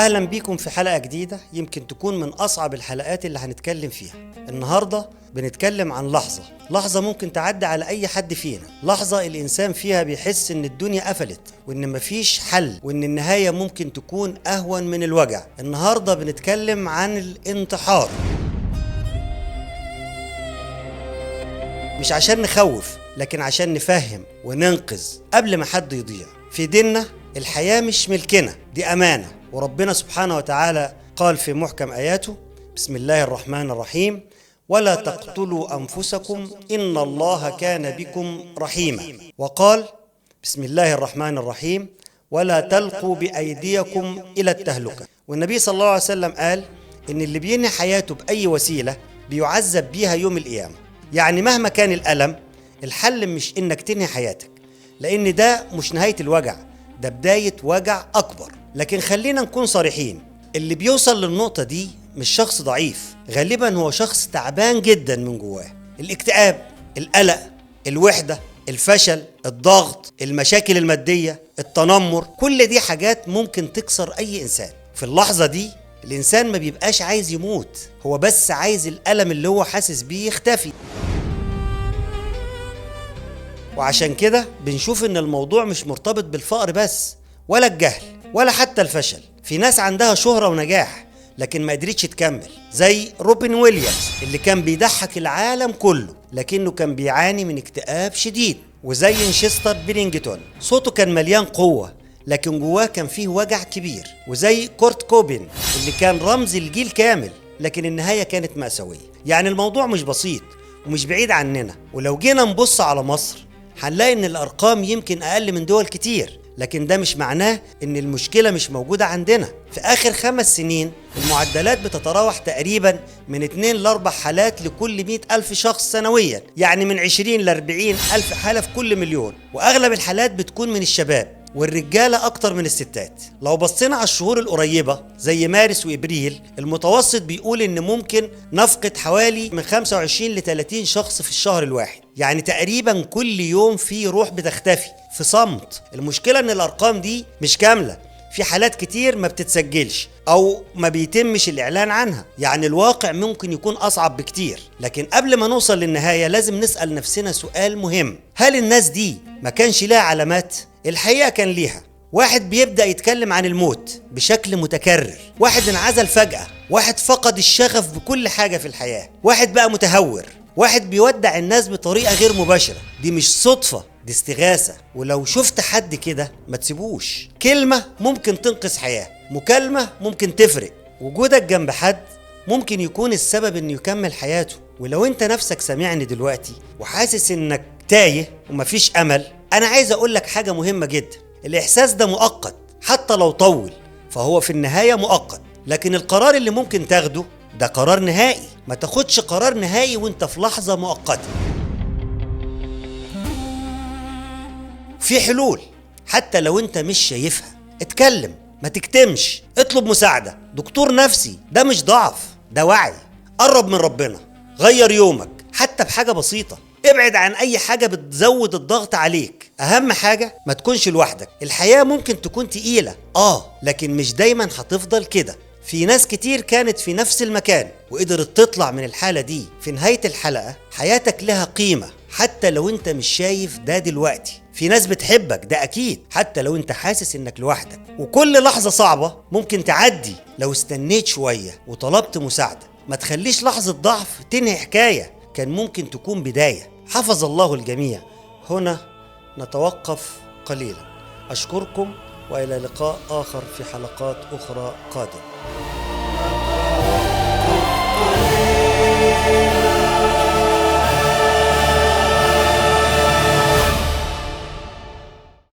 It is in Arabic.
أهلا بيكم في حلقة جديدة يمكن تكون من أصعب الحلقات اللي هنتكلم فيها. النهاردة بنتكلم عن لحظة ممكن تعدي على أي حد فينا، لحظة الإنسان فيها بيحس إن الدنيا قفلت وإن مفيش حل وإن النهاية ممكن تكون أهون من الوجع. النهاردة بنتكلم عن الانتحار، مش عشان نخوف لكن عشان نفهم وننقذ قبل ما حد يضيع. في ديننا الحياة مش ملكنا، دي أمانة، وربنا سبحانه وتعالى قال في محكم آياته: بسم الله الرحمن الرحيم: ولا تقتلوا أنفسكم إن الله كان بكم رحيما. وقال بسم الله الرحمن الرحيم: ولا تلقوا بأيديكم إلى التهلكة. والنبي صلى الله عليه وسلم قال إن اللي بينهي حياته بأي وسيلة بيعذب بيها يوم القيامة. يعني مهما كان الألم، الحل مش إنك تنهي حياتك، لأن ده مش نهاية الوجع، ده بداية وجع أكبر. لكن خلينا نكون صريحين، اللي بيوصل للنقطة دي مش شخص ضعيف، غالبا هو شخص تعبان جدا من جواه. الاكتئاب، القلق، الوحدة، الفشل، الضغط، المشاكل المادية، التنمر، كل دي حاجات ممكن تكسر أي إنسان. في اللحظة دي الإنسان ما بيبقاش عايز يموت، هو بس عايز الألم اللي هو حاسس بيه يختفي. وعشان كده بنشوف إن الموضوع مش مرتبط بالفقر بس، ولا الجهل، ولا حتى الفشل. في ناس عندها شهرة ونجاح لكن ما قدرتش تكمل، زي روبن ويليامز اللي كان بيضحك العالم كله لكنه كان بيعاني من اكتئاب شديد، وزي شيستر بيلينجتون صوته كان مليان قوة لكن جواه كان فيه وجع كبير، وزي كورت كوبين اللي كان رمز الجيل كامل لكن النهاية كانت مأساوية. يعني الموضوع مش بسيط ومش بعيد عننا، ولو جينا نبص على مصر هنلاقي ان الارقام يمكن اقل من دول كتير، لكن ده مش معناه ان المشكلة مش موجودة عندنا. في اخر 5 سنين المعدلات بتتراوح تقريبا من 2 ل 4 حالات لكل 100,000 شخص سنويا، يعني من 20 ل 40,000 حالة في كل مليون، واغلب الحالات بتكون من الشباب، والرجالة أكتر من الستات. لو بصينا على الشهور القريبة زي مارس وإبريل، المتوسط بيقول إن ممكن نفقد حوالي من 25 ل 30 شخص في الشهر الواحد، يعني تقريبا كل يوم في روح بتختفي في صمت. المشكلة إن الأرقام دي مش كاملة، في حالات كتير ما بتتسجلش أو ما بيتمش الإعلان عنها، يعني الواقع ممكن يكون أصعب بكتير. لكن قبل ما نوصل للنهاية لازم نسأل نفسنا سؤال مهم: هل الناس دي ما كانش لها علامات؟ الحقيقة كان ليها. واحد بيبدأ يتكلم عن الموت بشكل متكرر، واحد انعزل فجأة، واحد فقد الشغف بكل حاجة في الحياة، واحد بقى متهور، واحد بيودع الناس بطريقة غير مباشرة. دي مش صدفة، دي استغاثة. ولو شفت حد كده ما تسيبوش. كلمة ممكن تنقذ حياة، مكالمة ممكن تفرق، وجودك جنب حد ممكن يكون السبب انه يكمل حياته. ولو انت نفسك سامعني دلوقتي وحاسس انك تايه ومفيش امل، أنا عايز أقول لك حاجة مهمة جدا: الإحساس ده مؤقت، حتى لو طول فهو في النهاية مؤقت، لكن القرار اللي ممكن تاخده ده قرار نهائي. ما تاخدش قرار نهائي وانت في لحظة مؤقتة. في حلول حتى لو انت مش شايفها. اتكلم، ما تكتمش، اطلب مساعدة، دكتور نفسي، ده مش ضعف، ده وعي. قرب من ربنا، غير يومك حتى بحاجة بسيطة، ابعد عن اي حاجة بتزود الضغط عليك. اهم حاجة ما تكونش لوحدك. الحياة ممكن تكون تقيلة لكن مش دايما هتفضل كده. في ناس كتير كانت في نفس المكان وقدرت تطلع من الحالة دي. في نهاية الحلقة حياتك لها قيمة حتى لو انت مش شايف ده دلوقتي. في ناس بتحبك، ده اكيد، حتى لو انت حاسس انك لوحدك. وكل لحظة صعبة ممكن تعدي لو استنيت شوية وطلبت مساعدة. ما تخليش لحظة ضعف تنهي حكاية كان ممكن تكون بداية. حفظ الله الجميع. هنا نتوقف قليلا. أشكركم وإلى لقاء آخر في حلقات أخرى قادمة.